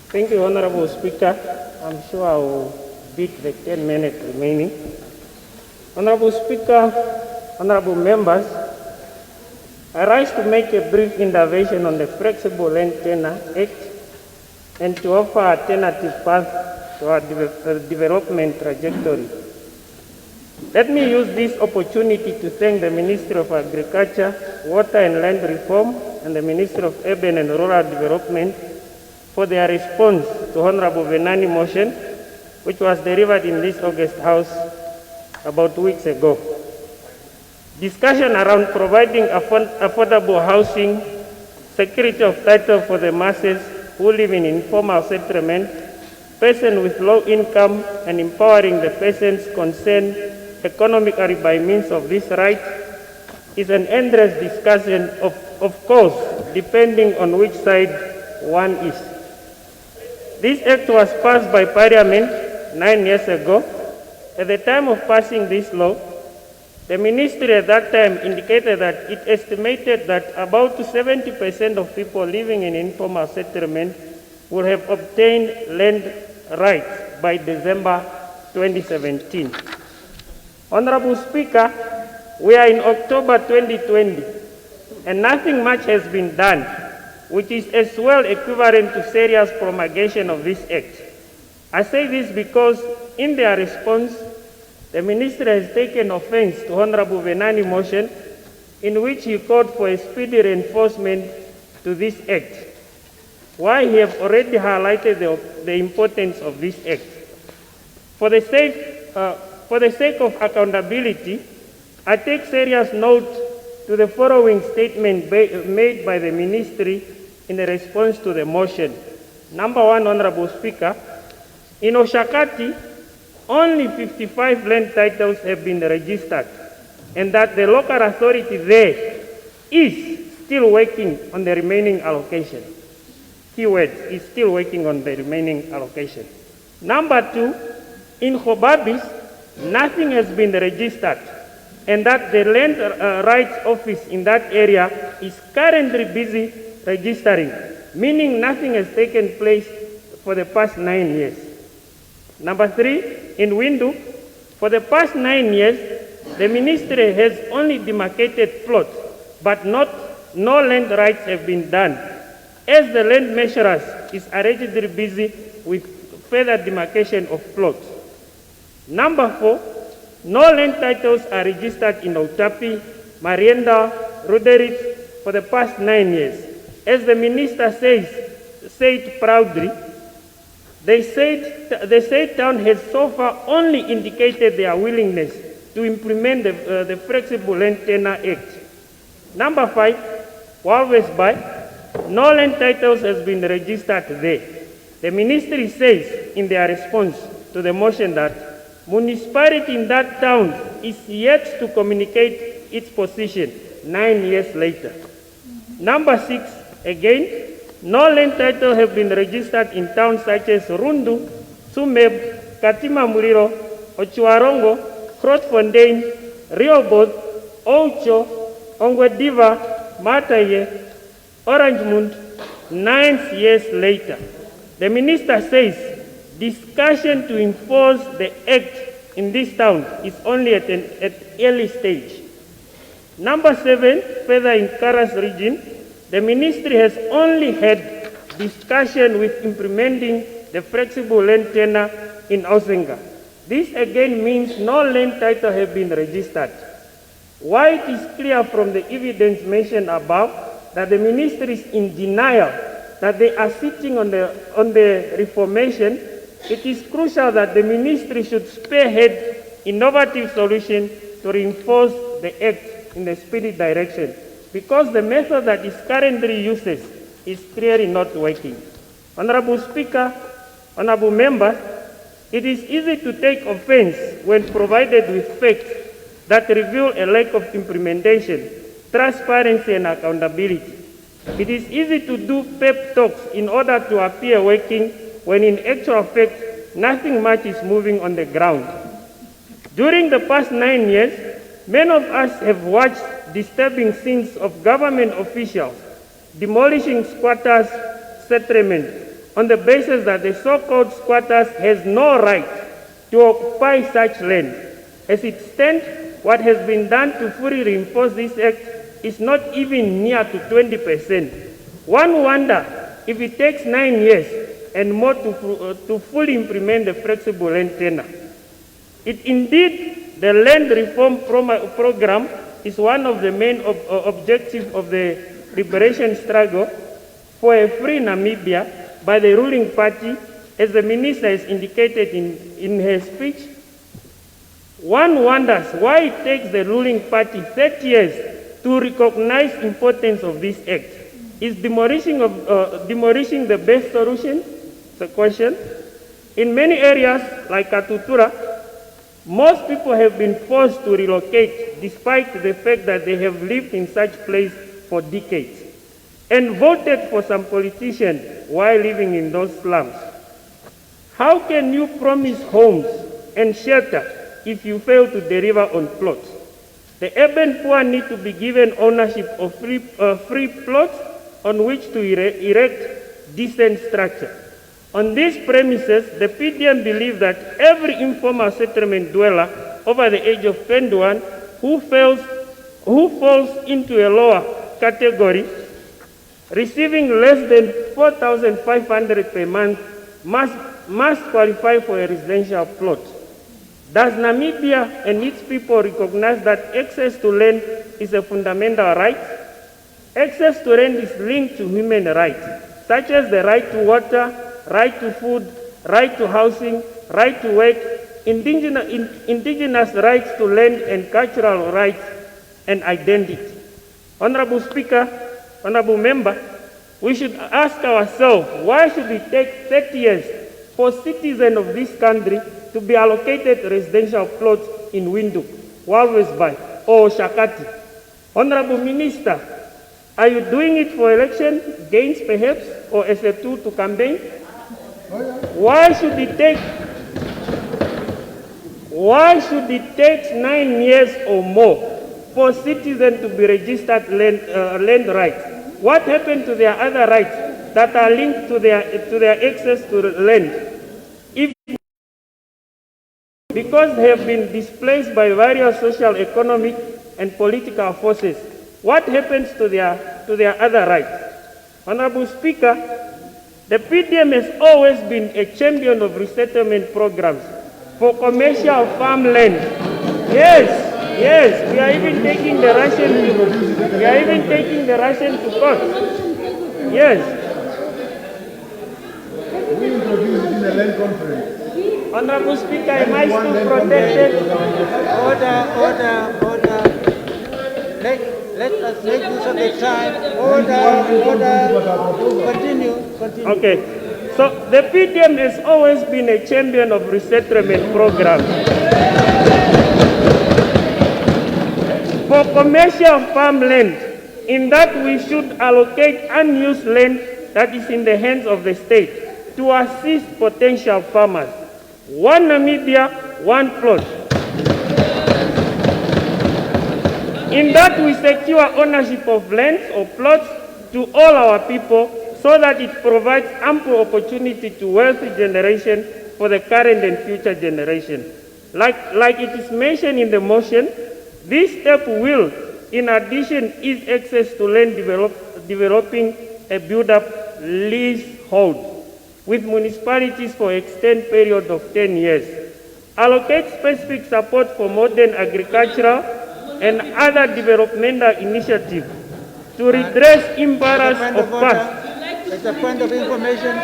Thank you, Honorable Speaker. I'm sure I will beat the 10 minutes remaining. Honorable Speaker, honorable members, I rise to make a brief intervention on the Flexible Land Tenure Act and to offer alternative path to our development trajectory. Let me use this opportunity to thank the Ministry of Agriculture, Water and Land Reform and the Ministry of Urban and Rural Development for their response to Honorable Venani motion, which was delivered in this August House about 2 weeks ago. Discussion around providing affordable housing, security of title for the masses who live in informal settlement, persons with low income, and empowering the persons concerned economically by means of this right is an endless discussion, of course, depending on which side one is. This act was passed by Parliament 9 years ago. At the time of passing this law, the ministry at that time indicated that it estimated that about 70% of people living in informal settlement would have obtained land rights by December 2017. Honorable Speaker, we are in October 2020 and nothing much has been done, which is as well equivalent to serious promulgation of this act. I say this because in their response, the minister has taken offense to Honorable Venani motion in which he called for a speedy reinforcement to this act. Why he have already highlighted the importance of this act. For the sake of accountability, I take serious note to the following statement made by the ministry in response to the motion. Number one, Honorable Speaker, in Oshakati, only 55 land titles have been registered, and that the local authority there is still working on the remaining allocation. Keyword, is still working on the remaining allocation. Number two, in Hobabis, nothing has been registered, and that the land rights office in that area is currently busy registering, meaning nothing has taken place for the past 9 years. Number three, in Windu, for the past 9 years, the ministry has only demarcated plots, but no land rights have been done, as the land measurers is already busy with further demarcation of plots. Number four, no land titles are registered in Otapi, Marienda, Ruderitz for the past 9 years. As the minister said proudly, they said town has so far only indicated their willingness to implement the Flexible Land Tenure Act. Number five, Walwest Bay, no land titles has been registered there. The ministry says in their response to the motion that municipality in that town is yet to communicate its position 9 years later. Number six, again, no land title have been registered in towns such as Rundu, Sumeb, Katima Muliro, Ochuarongo, Grootfontein, Rehoboth, Ocho, Ongwediva, Mataye, Orangemund, 9 years later. The minister says discussion to enforce the act in this town is only at an early stage. Number seven, further in Karas region, the ministry has only had discussion with implementing the Flexible Land Tenure in Osenga. This again means no land title have been registered. While it is clear from the evidence mentioned above that the ministry is in denial that they are sitting on the reformation, it is crucial that the ministry should spearhead innovative solutions to reinforce the act in the speedy direction, because the method that is currently used is clearly not working. Honorable Speaker, honorable members, it is easy to take offense when provided with facts that reveal a lack of implementation, transparency, and accountability. It is easy to do pep talks in order to appear working when in actual fact nothing much is moving on the ground. During the past 9 years, many of us have watched disturbing scenes of government officials demolishing squatters' settlements, on the basis that the so-called squatters has no right to occupy such land. As it stands, what has been done to fully reinforce this act is not even near to 20%. One wonder if it takes 9 years and more to fully implement the flexible land tenure. It indeed, the land reform program is one of the main objectives of the liberation struggle for a free Namibia by the ruling party, as the minister has indicated in her speech. One wonders why it takes the ruling party 30 years to recognize the importance of this act. Is demolishing the best solution? It's a question. In many areas, like Katutura, most people have been forced to relocate despite the fact that they have lived in such place for decades and voted for some politician while living in those slums. How can you promise homes and shelter if you fail to deliver on plots? The urban poor need to be given ownership of free plots on which to erect decent structure. On these premises, the PDM believes that every informal settlement dweller over the age of 21 who falls into a lower category, receiving less than 4,500 per month, must qualify for a residential plot. Does Namibia and its people recognize that access to land is a fundamental right? Access to land is linked to human rights, such as the right to water, right to food, right to housing, right to work, indigenous rights to land, and cultural rights and identity. Honorable Speaker, honorable member, we should ask ourselves, why should it take 30 years for citizens of this country to be allocated residential plots in Windhoek, Walvis Bay, or Shakati? Honorable Minister, are you doing it for election gains perhaps, or as a tool to campaign? Why should it take 9 years or more for citizens to be registered land rights? What happened to their other rights that are linked to their access to land? If because they have been displaced by various social, economic, and political forces, what happens to their other rights? Honorable Speaker, the PDM has always been a champion of resettlement programs for commercial farmland. Yes, we are even taking the Russian to court. Yes. We introduced it in the land conference. Honorable Speaker, am I still protected? Order. Let us make use of the time. Order. Continue. Okay. So the PDM has always been a champion of resettlement programs for commercial farmland, in that we should allocate unused land that is in the hands of the state to assist potential farmers. One Namibia, one plot. In that we secure ownership of lands or plots to all our people, so that it provides ample opportunity to wealthy generation for the current and future generation. Like it is mentioned in the motion, this step will, in addition, ease access to land developing a build-up leasehold with municipalities for an extended period of 10 years. Allocate specific support for modern agricultural and other developmental initiatives to redress imbalance of past. As a point of information,